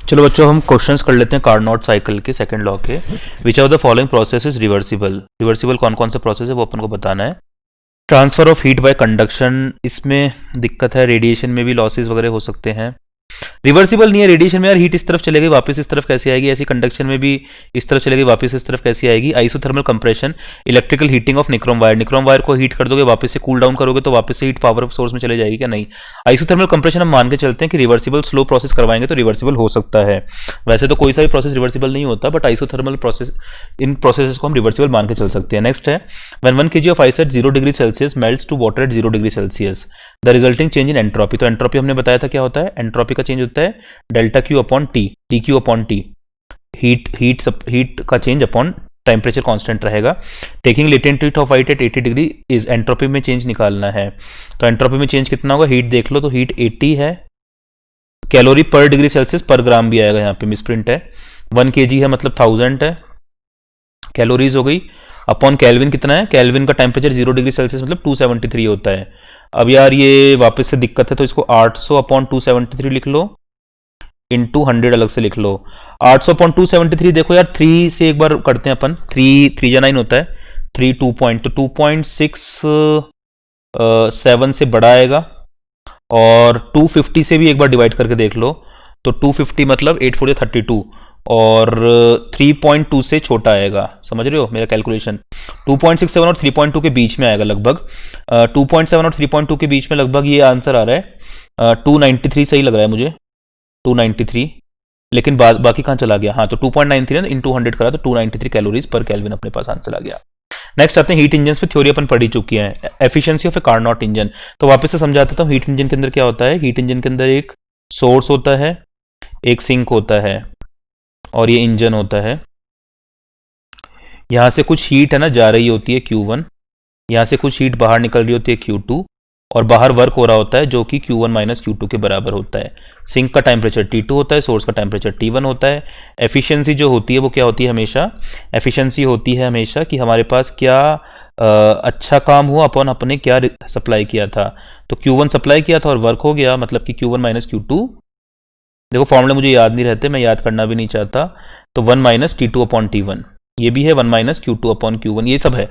चलो बच्चों हम क्वेश्चंस कर लेते हैं कार्नोट साइकिल के सेकंड लॉ के। Which of the following process is reversible. Reversible कौन कौन से प्रोसेस है वो अपन को बताना है। Transfer of heat bye conduction, इसमें दिक्कत है, रेडिएशन में भी लॉसेस वगैरह हो सकते हैं। रिवर्सिबल नहीं है, रेडिएशन में यार हीट इस तरफ चलेगी वापस इस तरफ कैसे आएगी, ऐसी कंडक्शन में भी इस तरफ चलेगी वापस इस तरफ कैसे आएगी। Isothermal compression, electrical heating of nichrome wire, nichrome wire को हीट कर दोगे वापस से कूल डाउन करोगे तो वापस से हीट पावर सोर्स में चले जाएगी क्या, नहीं। आइसोथर्मल कंप्रेशन हम मान के चलते हैं कि रिवर्सिबल स्लो प्रोसेस करवाएंगे तो रिवर्सिबल हो सकता है। वैसे तो कोई सा भी प्रोसेस रिवर्सिबल नहीं होता, but isothermal process, in process को हम रिवर्सिबल मान के चल सकते हैं। नेक्स्ट है when 1 kg of ice at 0 degree Celsius melts to water at 0 degree Celsius, the resulting change in entropy. तो एंट्रोपी हमने बताया था क्या होता है, एंट्रोपी का चेंज होता है delta Q upon T, T Q upon T, heat का चेंज अपॉन टेम्परेचर कांस्टेंट रहेगा। Taking latent heat of light at 80 degree is, entropy में चेंज निकालना है। तो एंट्रोपी में चेंज कितना होगा, हीट देख लो तो हीट 80 है, कैलोरी पर डिग्री सेल्सियस पर ग्राम भी आएगा, यहाँ पे मिसप्रिंट है। 1 kg है मतलब 1000 है, कैलोरीज हो गई, अपॉन केल्विन कितना है, केल्विन का टेम्परेचर 0 डिग्री सेल्सियस मतलब 273 होता है। अब यार ये वापस से दिक्कत है तो इसको 800 अपॉन 273 लिख लो, इंटू 100 अलग से लिख लो। 800 अपॉन 273 देखो यार 3 से एक बार करते हैं अपन, 3 जा 9 होता है, 3 2 पॉइंट, तो 2.67 से बड़ा आएगा, और 250 से भी एक बार डिवाइड करके देख लो तो 250 मतलब 8 4 32, और 3.2 से छोटा आएगा, समझ रहे हो मेरा कैलकुलेशन। 2.67 और 3.2 के बीच में आएगा लगभग, 2.7 और 3.2 के बीच में लगभग ये आंसर आ रहा है। 293 सही लग रहा है मुझे, 293, लेकिन बाकी कहाँ चला गया, हाँ तो 2.93 ना इंटू 100 करा तो 293 कैलोरीज पर केल्विन अपने पास आंसर आ गया। नेक्स्ट आते हैं हीट इंजन पे, थ्योरी अपन पढ़ी चुकी है। Efficiency of A Carnot engine, तो वापस से समझा देता हूँ। हीट इंजन के अंदर क्या होता है, हीट इंजन के अंदर एक सोर्स होता है, एक सिंक होता है, और ये इंजन होता है। यहां से कुछ हीट है ना जा रही होती है Q1, यहां से कुछ हीट बाहर निकल रही होती है Q2, और बाहर वर्क हो रहा होता है जो कि Q1 माइनस Q2 के बराबर होता है। सिंक का टेम्परेचर T2 होता है, सोर्स का टेम्परेचर T1 होता है। एफिशिएंसी जो होती है वो क्या होती है हमेशा, एफिशिएंसी होती है हमेशा कि हमारे पास क्या अच्छा काम हुआ अपन अपने क्या सप्लाई किया था। तो Q1 सप्लाई किया था और वर्क हो गया, मतलब कि Q1 माइनस Q2, देखो फॉर्मूले मुझे याद नहीं रहते, मैं याद करना भी नहीं चाहता, तो 1 माइनस T2 अपॉन T1, ये भी है 1 माइनस Q2 अपॉन Q1, ये सब है।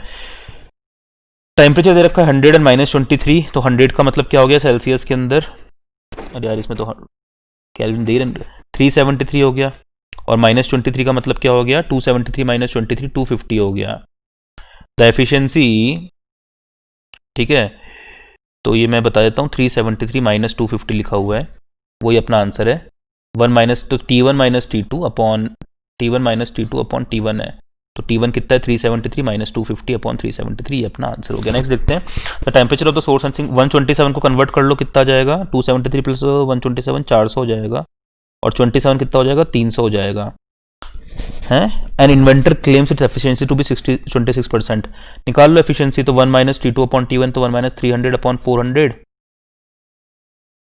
टेम्परेचर दे रखा है 100 एंड माइनस 23, तो 100 का मतलब क्या हो गया सेल्सियस के अंदर, अरे यार इसमें तो केल्विन दे रहे, 373 हो गया, और माइनस 23 का मतलब क्या हो गया, 273 माइनस 23 250 हो गया। द एफिशिएंसी, ठीक है, तो ये मैं बता देता हूँ, 373 माइनस 250 लिखा हुआ है, वही अपना आंसर है। 1 माइनस, तो T1 minus T2 upon T1 minus T2 upon T1 है, तो T1 कितना है 373 माइनस 250 अपॉन 373, ये अपना आंसर हो गया। नेक्स्ट देखते हैं, the temperature of the source and sink, 127 को कन्वर्ट कर लो कितना जाएगा, 273 प्लस 127 400 हो जाएगा, और 27 कितना हो जाएगा 300 हो जाएगा, है। An inventor claims its efficiency to be 26%, निकाल लो एफिशिएंसी, तो 1 माइनस T2 अपॉन T1 तो 1 माइनस 300 अपॉन 400,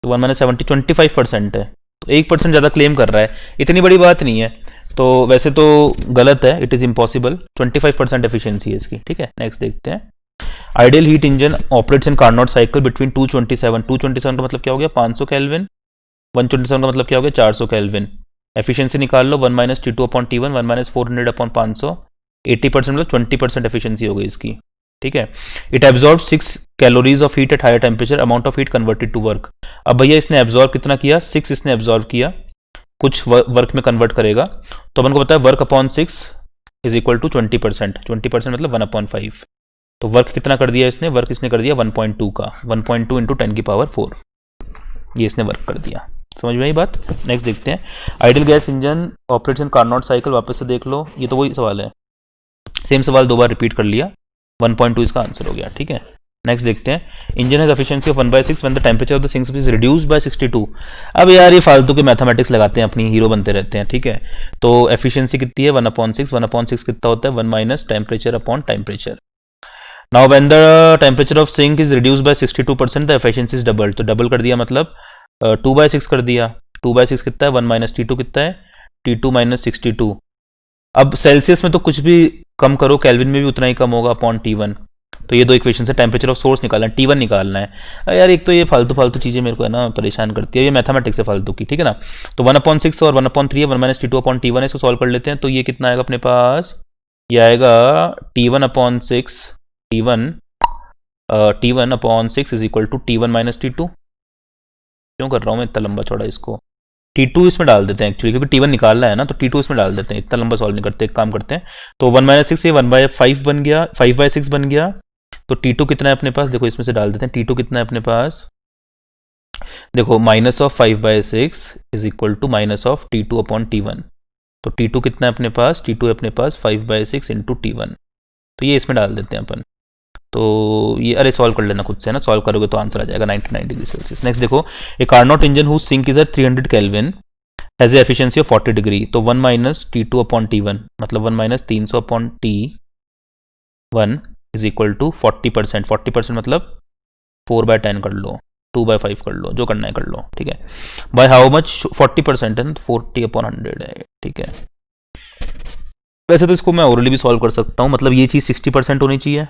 तो 1 माइनस 70 25% है, तो 1% ज़्यादा क्लेम कर रहा है, इतनी बड़ी बात नहीं है, तो वैसे तो गलत है, इट इज़ इम्पॉसिबल, 25% एफिशिएंसी है इसकी, ठीक है। नेक्स्ट देखते हैं, ideal heat engine operates in Carnot cycle between 227 का मतलब क्या हो गया 500 केल्विन, 127 का मतलब क्या हो गया 400 केल्विन। एफिशिएंसी निकाल लो, 1 minus T2 upon T1, 1 minus 400 upon 500, 80% मतलब 20% एफिशिएंसी हो गई इसकी, ठीक है। It absorb 6 calories of heat at higher temperature, amount of heat converted to work. अब भैया इसने एब्जॉर्ब कितना किया, 6 इसने एब्जॉर्ब किया, कुछ वर्क में कन्वर्ट करेगा, तो अपन को पता है work upon 6 is equal to 20%, 20% मतलब 1 अपॉन 5, तो वर्क कितना कर दिया इसने, वर्क इसने कर दिया 1.2 का, 1.2 इंटू 10 की पावर 4, ये इसने वर्क कर दिया, समझ में आई बात। नेक्स्ट देखते हैं, ideal gas engine operates in Carnot cycle, वापस से देख लो, ये तो वही सवाल है, सेम सवाल दो बार रिपीट कर लिया, 1.2 इसका आंसर हो गया, ठीक है। नेक्स्ट देखते हैं, engine has efficiency of 1/6 when the temperature of the sink is reduced by 62। अब यार ये फालतू के मैथमेटिक्स लगाते हैं, अपनी हीरो बनते रहते हैं, ठीक है। तो एफिशिएंसी कितनी है 1/6, 1/6 कितना होता है 1 minus temperature upon temperature. Now when the temperature of sink is reduced by 62% the efficiency is double, तो डबल कर दिया मतलब 2/6 कर दिया, 2/6 कितना है 1 माइनस T2 कितना है T2 माइनस 62। अब सेल्सियस में तो कुछ भी कम करो, केल्विन में भी उतना ही कम होगा अपॉन T1, तो ये दो इक्वेशन से टेम्परेचर ऑफ सोर्स निकालना है, T1 निकालना है। यार एक तो ये फालतू चीज़ें मेरे को है ना परेशान करती है, ये मैथमेटिक्स से फालतू की, ठीक है ना। तो 1/6 और 1/3 है, 1 - T2/T1 है, इसको सॉल्व कर लेते हैं। तो ये कितना आएगा अपने पास, ये आएगा T1/6 T1/6 is equal to T1 - T2। क्यों कर रहा हूँ मैं इतना लंबा चौड़ा इसको, T2 इसमें डाल देते हैं एक्चुअली, क्योंकि T1 निकालना है ना, तो T2 इसमें डाल देते हैं, इतना लंबा सॉल्व नहीं करते। एक काम करते हैं, तो 1 - 6 ये 1/5 बन गया, 5/6 बन गया। तो T2 कितना है अपने पास, देखो इसमें से डाल देते हैं। T2 कितना है अपने पास, देखो -5/6 इज इक्वल टू -T2/T1। तो T2 कितना है अपने पास, T2 है अपने पास 5/6 इंटू T1। तो ये इसमें डाल देते हैं अपन। तो ये अरे सॉल्व कर लेना खुद से ना, सॉल्व करोगे तो आंसर आ जाएगा 99 डिग्री सेल्सियस। नेक्स्ट देखो, a Carnot engine whose sink is at 300 Kelvin has a efficiency of 40 degree. तो 1 - T2/T1 मतलब 1 - 300/T1 इज इक्वल टू 40%। 40% मतलब 4/10 कर लो, 2/5 कर लो, जो करना है कर लो, ठीक है। बाय हाउ मच, 40% है, 40/100 है, ठीक है। वैसे तो इसको मैं ओरली भी सॉल्व कर सकता हूँ, मतलब ये चीज़ 60% होनी चाहिए,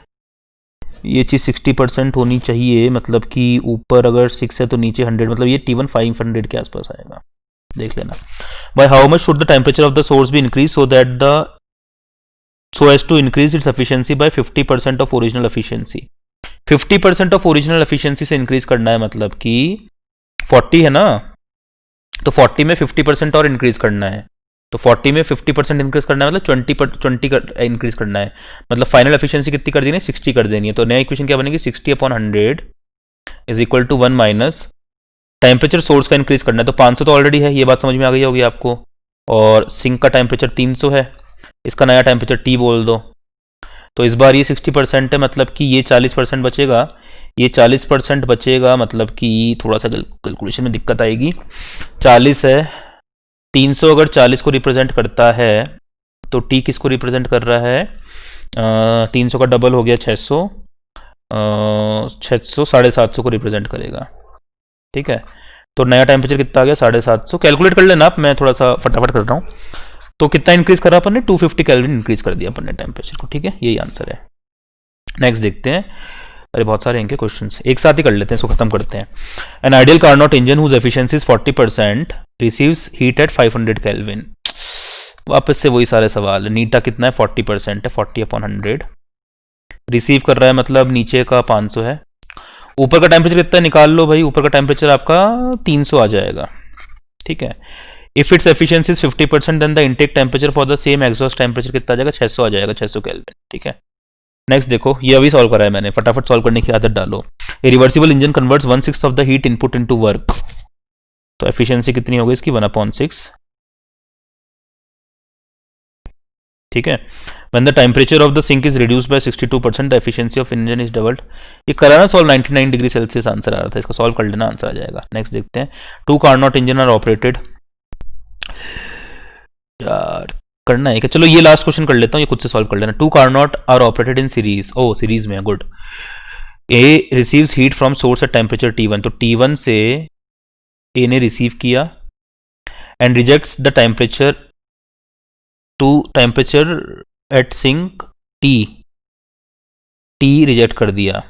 ये चीज़ 60% होनी चाहिए, मतलब कि ऊपर अगर 6 है तो नीचे 100, मतलब ये T1 500 के आसपास आएगा, देख लेना। By how much should the temperature of the source भी increase so as to increase its efficiency by 50% of original efficiency. 50% of original efficiency से इंक्रीज करना है, मतलब कि 40 है ना, तो 40 में 50% और इंक्रीज करना है। तो 40 में 50% इंक्रीज करना है, मतलब 20 इंक्रीज करना है, मतलब फाइनल एफिशिएंसी कितनी कर देनी है, 60 कर देनी है। तो नया इक्वेशन क्या बनेगी, 60/100 is equal to 1 minus temperature source का इंक्रीज करना है। तो 500 तो ऑलरेडी है, ये बात समझ में आ गई होगी आपको, और सिंक का टेम्परेचर 300 है, इसका नया टेम्परेचर T बोल दो। तो इस बार ये 60% है, मतलब कि ये 40% बचेगा, ये 40% बचेगा, मतलब कि थोड़ा सा कैलकुलेशन में दिक्कत आएगी। 40 है, 300 अगर 40 को रिप्रेजेंट करता है तो T किसको रिप्रेजेंट कर रहा है, 300 का डबल हो गया 600, 600 750 को रिप्रेजेंट करेगा, ठीक है। तो नया टेम्परेचर कितना आ गया, 750। कैलकुलेट कर लेना आप, मैं थोड़ा सा फटाफट कर रहा हूँ। तो कितना इंक्रीज करा अपन ने, 250 केल्विन इंक्रीज कर दिया अपन ने टेम्परेचर को, ठीक है, यही आंसर है। नेक्स्ट देखते हैं, अरे बहुत सारे इनके क्वेश्चंस एक साथ ही कर लेते हैं, इसको खत्म करते हैं। An ideal Carnot engine whose efficiency is 40% receives heat at 500 kelvin. वापस से वही सारे सवाल, नीटा कितना है, 40% है, 40/100 रिसीव कर रहा है, मतलब नीचे का 500 है। ऊपर का टेम्परेचर कितना है निकाल लो भाई, ऊपर का टेम्परेचर आपका 300 आ जाएगा, ठीक है। If its efficiency is 50% then the intake temperature for the same exhaust temperature कितना आ जाएगा, 600 आ जाएगा, 600 केल्विन, ठीक है। नेक्स्ट देखो, ये अभी सॉल्व करा है मैंने, फटाफट सॉल्व करने की आदत डालो। A reversible engine converts 1/6 of the heat input into work. तो एफिशिएंसी कितनी होगी इसकी, 1/6, ठीक है। When the temperature of the sink is reduced by 62% the efficiency of engine is doubled. ये करा ना सॉल्व, 99 डिग्री सेल्सियस आंसर आ रहा था, इसका सॉल्व कर लेना, आंसर आ जाएगा। नेक्स्ट देखते हैं, 2 कार्नोट इंजन आर ऑपरेटेड, यार करना है क्या, चलो ये लास्ट क्वेश्चन कर लेता हूँ, ये खुद से सॉल्व कर लेना। 2 Carnot are operated in series, ओ सीरीज में है, good. A receives heat from source at temperature T1, तो T1 से ए ने रिसीव किया and rejects the temperature to temperature at sink T reject कर दिया।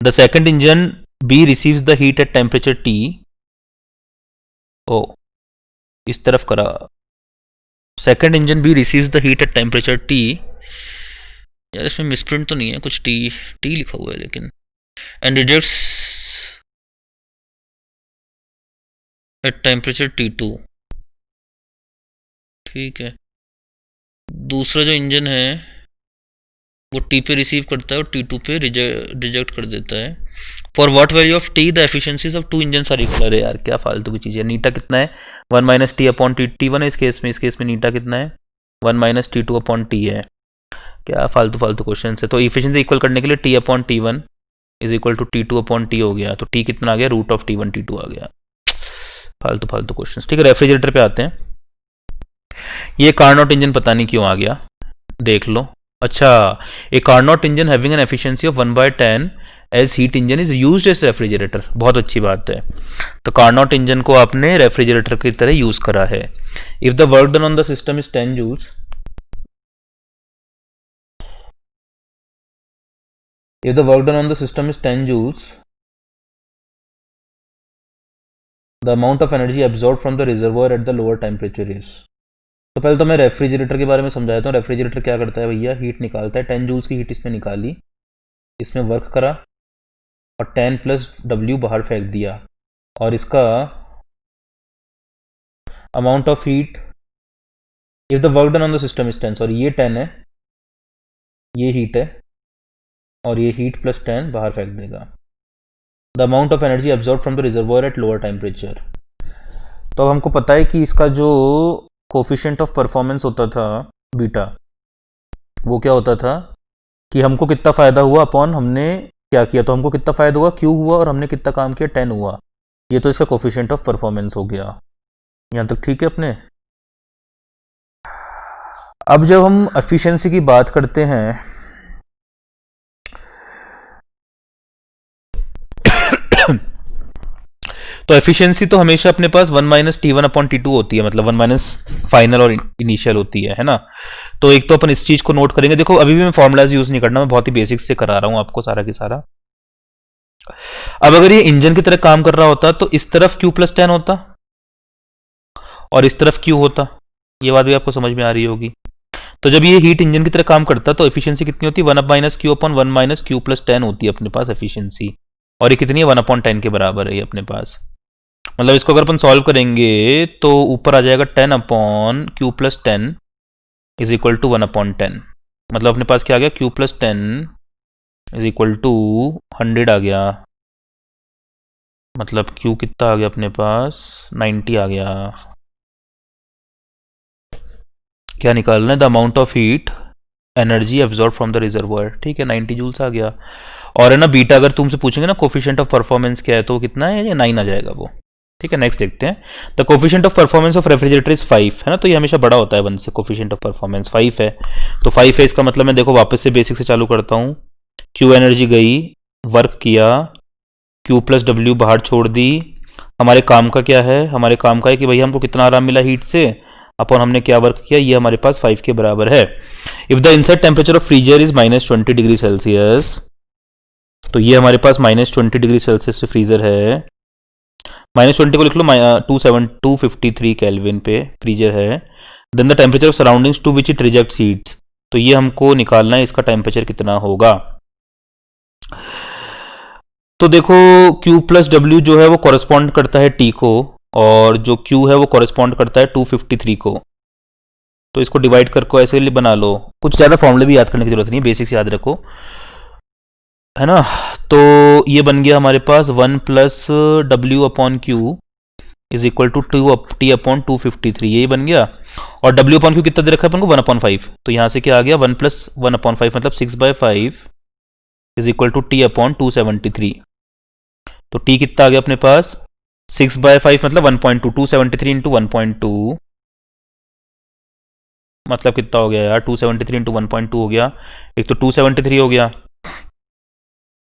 The second engine B receives the heat at temperature T, ओ इस तरफ करा, second engine B receives the heat at temperature T, यार इसमें मिसप्रिंट तो नहीं है, कुछ T लिखा हुआ है लेकिन, and rejects at temperature T2, ठीक है। दूसरा जो इंजन है वो T पे रिसीव करता है और T2 पे रिजेक्ट कर देता है। For what value of T the efficiencies of 2 engine are equal. अरे यार क्या फालतू की चीज़ है, नीटा कितना है, 1 - T/T1 है इस केस में, इस केस में नीटा कितना है, 1 - T2/T है। क्या फालतू क्वेश्चन है। तो इफिशिएंसी इक्वल करने के लिए T/T1 is equal to T2/T हो गया, तो T कितना आ गया, √T1T2 आ गया। फालतू क्वेश्चन, ठीक है। रेफ्रिजरेटर पे आते हैं, ये कार्नोट इंजन पता नहीं क्यों आ गया, देख लो। अच्छा, a Carnot engine having an efficiency of 1/10 as heat engine is used as refrigerator, बहुत अच्छी बात है। तो कार्नोट इंजन को आपने रेफ्रिजरेटर की तरह यूज करा है। If the work done on the system is 10 joules, if the work done on the system is 10 joules, the amount of energy absorb from the reservoir at the lower temperature is. तो पहले तो मैं refrigerator के बारे में समझाता हूँ। Refrigerator क्या करता है भैया, हीट निकालता है। 10 जूल्स की हीट इसने निकाली, इसमें वर्क करा और 10 प्लस W बाहर फेंक दिया, और इसका amount of heat, if the work done on the system is 10, sorry ये 10 है, ये हीट है, और ये हीट प्लस 10 बाहर फेंक देगा। The amount of energy absorb from the reservoir at lower temperature. तो अब हमको पता है कि इसका जो कोफिशिएंट ऑफ परफॉर्मेंस होता था बीटा, वो क्या होता था कि हमको कितना फ़ायदा हुआ अपॉन हमने क्या किया। तो हमको कितना फ़ायदा हुआ, Q हुआ, और हमने कितना काम किया, 10 हुआ। ये तो इसका कोफिशिएंट ऑफ परफॉर्मेंस हो गया। यहाँ तक ठीक है अपने। अब जब हम एफिशिएंसी की बात करते हैं तो एफिशिएंसी तो हमेशा अपने पास 1 माइनस T1/T2 होती है, मतलब 1 माइनस फाइनल और इनिशियल होती है ना। तो एक तो अपन इस चीज को नोट करेंगे। देखो अभी भी मैं फॉर्मूलाज यूज नहीं करना, मैं बहुत ही बेसिक से करा रहा हूं आपको सारा की सारा। अब अगर ये इंजन की तरह काम कर रहा होता तो इस तरफ Q+10 होता और इस तरफ Q होता। ये बात भी आपको समझ में आ रही होगी। तो जब ये हीट इंजन की तरह काम करता तो एफिशिएंसी कितनी होती, 1 माइनस Q/1 माइनस Q+10 होती है अपने पास एफिशिएंसी। और ये कितनी है, 1/10 के बराबर है ये अपने पास। मतलब इसको अगर अपन सॉल्व करेंगे तो ऊपर आ जाएगा 10/Q+10 इज इक्वल टू 1/10। मतलब अपने पास क्या आ गया, Q+10 इज इक्वल टू 100 आ गया। मतलब Q कितना आ गया अपने पास, 90 आ गया। क्या निकालना है, the amount of heat energy absorb from the reservoir. ठीक है, 90 जूल्स आ गया। और है ना बीटा, अगर तुमसे पूछेंगे ना कोफिशिएंट ऑफ परफॉर्मेंस क्या है, तो कितना है, ये 9 आ जाएगा वो। ठीक है, नेक्स्ट देखते हैं। The coefficient of performance of refrigerator is 5, है ना। तो ये हमेशा बड़ा होता है 1 से। कोफिशिएंट ऑफ परफॉर्मेंस 5 है, तो 5 है, इसका मतलब मैं देखो वापस से बेसिक से चालू करता हूँ। Q एनर्जी गई, वर्क किया, Q+W बाहर छोड़ दी। हमारे काम का क्या है, हमारे काम का है कि भाई हमको कितना आराम मिला हीट से, अपन हमने क्या वर्क किया, ये हमारे पास 5 के बराबर है। If the inside temperature of freezer is -20 degree Celsius, तो ये हमारे पास -20 डिग्री सेल्सियस से फ्रीजर है। -20 को लिख लो 253 केल्विन पे फ्रीजर है। Then the temperature of surroundings to which it rejects heats, तो ये हमको निकालना है इसका टेम्परेचर कितना होगा। तो देखो Q+W जो है वो कॉरेस्पॉन्ड करता है T को, और जो Q है वो कॉरेस्पॉन्ड करता है 253 को। तो इसको डिवाइड करके ऐसे लिए बना लो, कुछ ज़्यादा फॉर्मूले भी याद करने की जरूरत नहीं है, बेसिक्स याद रखो, है ना। तो ये बन गया हमारे पास 1 plus W/Q is equal to T/253, यही बन गया। और W/Q कितना दे रखा है अपन को, 1/5। तो यहाँ से क्या आ गया, 1 प्लस 1/5 मतलब 6/5 इज इक्वल टू T/273। तो T कितना आ गया अपने पास, 6/5 मतलब 1.2, 273 इंटू 1.2 मतलब कितना हो गया यार, 273 इंटू 1.2 हो गया। एक तो 273 हो गया,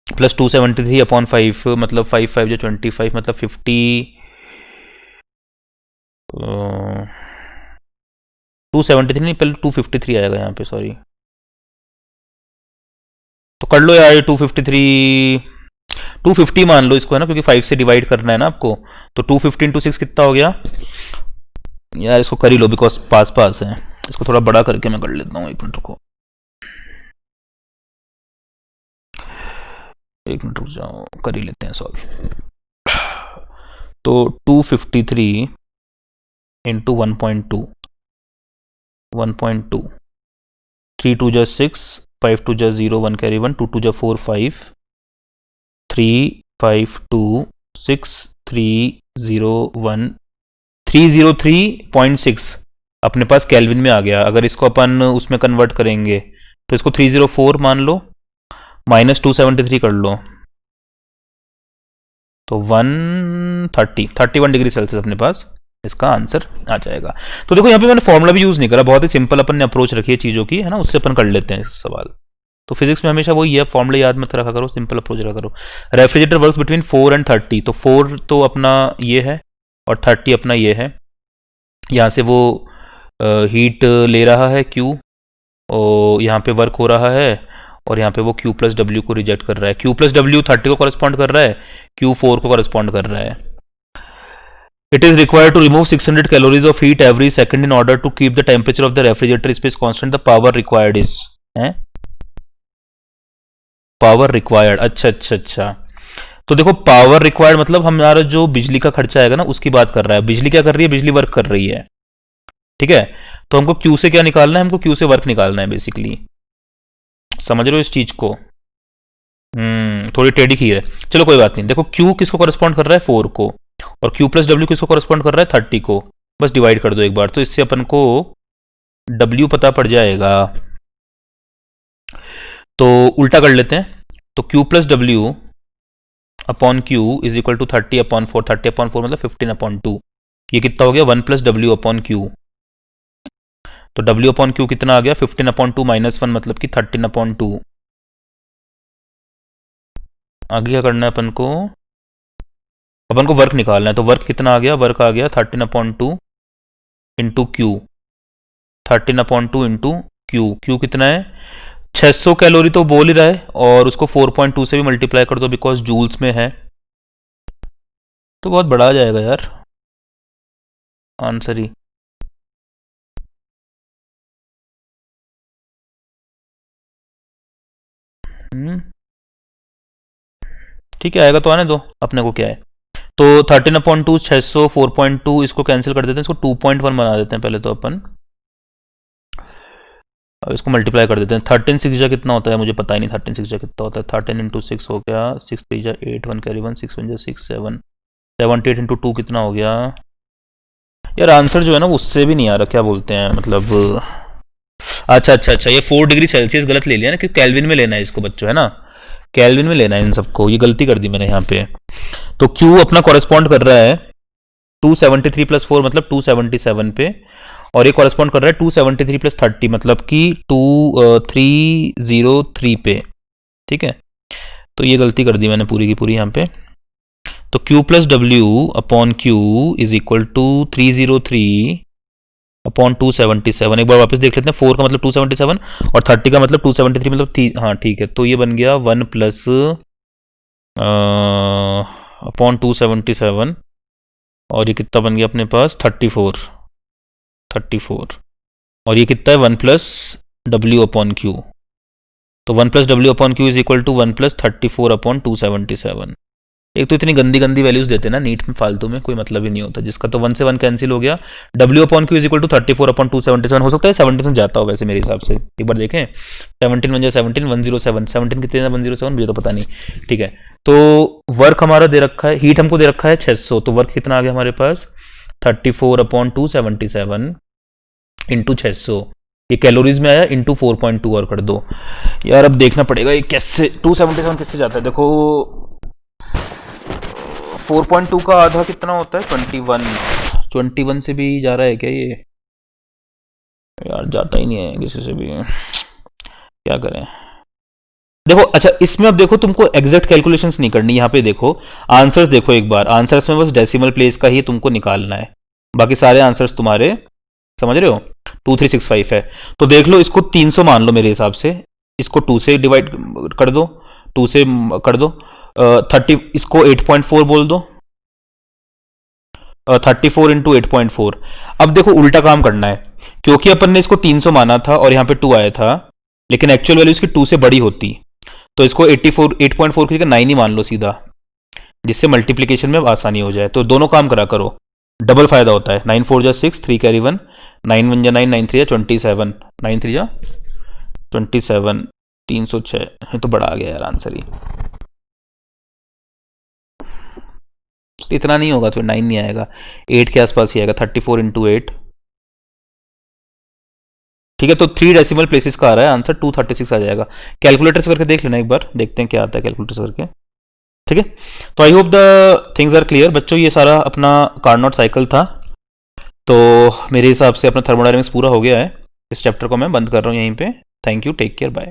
प्लस 273/5 मतलब 5 जो 25 मतलब 50, 273 नहीं, पहले 253 आएगा यहाँ पे, सॉरी। तो कर लो यार, 250 मान लो इसको, है ना, क्योंकि 5 से डिवाइड करना है ना आपको। तो 250 इंटू 6 कितना हो गया यार, इसको कर ही लो बिकॉज पास पास है। इसको थोड़ा बड़ा करके मैं कर लेता हूँ, एक मिनट रुको, एक मिनट रुक जाओ, कर ही लेते हैं सॉल्व। तो 253 इंटू 1.2, 3 2 जा 6, 5 2 जा 0, 1 कैरी 1, 2 2 जा 4 5, 3 5 2 6 3 0 1 303.6 अपने पास केल्विन में आ गया। अगर इसको अपन उसमें कन्वर्ट करेंगे तो इसको 304 मान लो, माइनस 273 कर लो, तो 31 डिग्री सेल्सियस अपने पास इसका आंसर आ जाएगा। तो देखो यहाँ पे मैंने फॉर्मूला भी यूज नहीं करा, बहुत ही सिंपल अपन ने अप्रोच रखी है चीज़ों की, है ना, उससे अपन कर लेते हैं सवाल। तो फिजिक्स में हमेशा वही है, फॉर्मूला याद मत रखा करो, सिंपल अप्रोच रखा करो। रेफ्रिजरेटर वर्क्स बिटवीन 4 and 30, तो 4 तो अपना ये है और 30 अपना ये है। यहाँ से वो हीट ले रहा है Q, और यहाँ पे वर्क हो रहा है, और यहाँ पे वो Q प्लस डब्ल्यू को रिजेक्ट कर रहा है। Q प्लस डब्ल्यू 30 को कॉरेस्पॉन्ड कर रहा है, Q4 को कॉरेस्पॉन्ड कर रहा है। It is required to remove 600 calories of heat every second in order to keep the temperature of the refrigerator space constant. The power required is power required. अच्छा, तो देखो पावर रिक्वायर्ड मतलब हमारा जो बिजली का खर्चा आएगा ना उसकी बात कर रहा है। बिजली क्या कर रही है, बिजली वर्क कर रही है, ठीक है। तो हमको Q से क्या निकालना है, हमको Q से वर्क निकालना है बेसिकली। समझ रहे हो इस चीज को? थोड़ी टेढ़ी खीर है, चलो कोई बात नहीं। देखो Q किसको कॉरेस्पॉन्ड कर रहा है, 4 को, और Q प्लस डब्ल्यू किसको कॉरेस्पॉन्ड कर रहा है, 30 को। बस डिवाइड कर दो एक बार, तो इससे अपन को W पता पड़ जाएगा। तो उल्टा कर लेते हैं, तो Q प्लस डब्ल्यू upon Q is equal to 30 upon 4। 30 upon 4 मतलब 15 अपॉन 2। ये कितना हो गया, 1 प्लस डब्ल्यू अपॉन Q। तो W अपॉन Q कितना आ गया, 15 अपॉन 2 माइनस 1 मतलब कि 13 अपॉन 2। आगे क्या करना है अपन को वर्क निकालना है। तो वर्क कितना आ गया, वर्क आ गया 13 upon 2 into Q। 13 upon 2 into Q कितना है, 600 कैलोरी तो बोल ही रहा है, और उसको 4.2 से भी मल्टीप्लाई कर दो बिकॉज जूल्स में है, तो बहुत बड़ा आ जाएगा यार आंसर ही। ठीक है, आएगा तो आने दो, अपने को क्या है। तो 13 अपॉन 2 600, 4.2 इसको कैंसिल कर देते हैं, इसको 2.1 बना देते हैं पहले तो अपन, अब इसको मल्टीप्लाई कर देते हैं। 13 6 जा कितना होता है मुझे पता ही नहीं, 13 6 जा कितना होता है। 13 इंटू 6 हो गया 6 3 जा 8, 1 कैरी 1, 6 1 जा 6 7, 78 इंटू 2 कितना हो गया यार। आंसर जो है ना वो उससे भी नहीं आ रहा, क्या बोलते हैं मतलब। अच्छा, ये 4 डिग्री सेल्सियस गलत ले लिया ना, कि केल्विन में लेना है इसको बच्चों, है ना, केल्विन में लेना है इन सबको, ये गलती कर दी मैंने यहाँ पे। तो Q अपना कॉरेस्पॉन्ड कर रहा है 273 प्लस 4 मतलब 277 पे, और ये कॉरेस्पॉन्ड कर रहा है 273 प्लस 30 मतलब कि 2303 पे, ठीक है। तो ये गलती कर दी मैंने पूरी की पूरी यहाँ पे। तो Q प्लस डब्ल्यू upon Q is equal to 303 upon 277। एक बार वापस देख लेते हैं, 4 का मतलब 277 और 30 का मतलब 273 मतलब हाँ ठीक है। तो ये बन गया 1 प्लस अपॉन 277, और ये कितना बन गया अपने पास 34, और ये कितना है 1 प्लस डब्ल्यू अपॉन Q। तो 1 प्लस डब्ल्यू upon Q is equal to 1 plus 34 upon 277। एक तो इतनी गंदी वैल्यूज देते हैं ना नीट में, फालतू में कोई मतलब ही नहीं होता जिसका। तो 1 से 1 कैंसिल हो गया, W upon Q is equal to 34 upon 277। हो सकता है 17 जाता हो वैसे मेरे हिसाब से, एक बार देखें। 17 1 17 107, 17 कितने 107 मुझे तो पता नहीं, ठीक है। तो वर्क हमारा दे रखा है, हीट हमको दे रखा है 600, तो वर्क कितना आ गया हमारे पास 34 अपॉन 277 इंटू 600। ये कैलोरीज में आया, इंटू 4.2 और कर दो यार। अब देखना पड़ेगा ये कैसे 277 किससे जाता है। देखो 4.2 का आधा कितना होता है 21 से भी जा रहा है क्या ये यार, जाता ही नहीं है किसी से भी, क्या करें। देखो अच्छा इसमें अब देखो तुमको एग्जैक्ट कैलकुलेशंस नहीं करनी, यहाँ पे देखो आंसर्स देखो एक बार, आंसर्स में बस डेसिमल प्लेस का ही तुमको निकालना है, बाकी सारे आंसर्स तुम्हारे समझ रहे हो 2365 है। तो देख लो इसको 300 मान लो मेरे हिसाब से, इसको 2 से डिवाइड कर दो, 2 से कर दो 30, इसको 8.4 बोल दो, 34 इंटू 8.4। अब देखो उल्टा काम करना है, क्योंकि अपन ने इसको 300 माना था और यहाँ पे 2 आया था, लेकिन एक्चुअल वैल्यू इसकी 2 से बड़ी होती, तो इसको 8.4 की जगह 9 ही मान लो सीधा, जिससे मल्टीप्लीकेशन में आसानी हो जाए। तो दोनों काम करा करो, डबल फायदा होता है। 9 4 जा 6, 3 कैरी 1, 9 1 जा 9, 9 3 जा 27, 9 3 जा 27, 306। ये तो बड़ा आ गया यार आंसर ही, इतना नहीं होगा तो 9 नहीं आएगा, 8 के आसपास ही आएगा, 34 इंटू 8, ठीक है। तो 3 डेसिमल प्लेसेस का आ रहा है आंसर, 236 आ जाएगा। कैलकुलेटर से करके देख लेना एक बार, देखते हैं क्या आता है कैलकुलेटर से करके, ठीक है। तो I hope the things are clear बच्चों। ये सारा अपना कार्नोट साइकिल था, तो मेरे हिसाब से अपना थर्मोडायनेमिक्स पूरा हो गया है। इस चैप्टर को मैं बंद कर रहा हूँ यहीं पे। Thank you, take care, bye.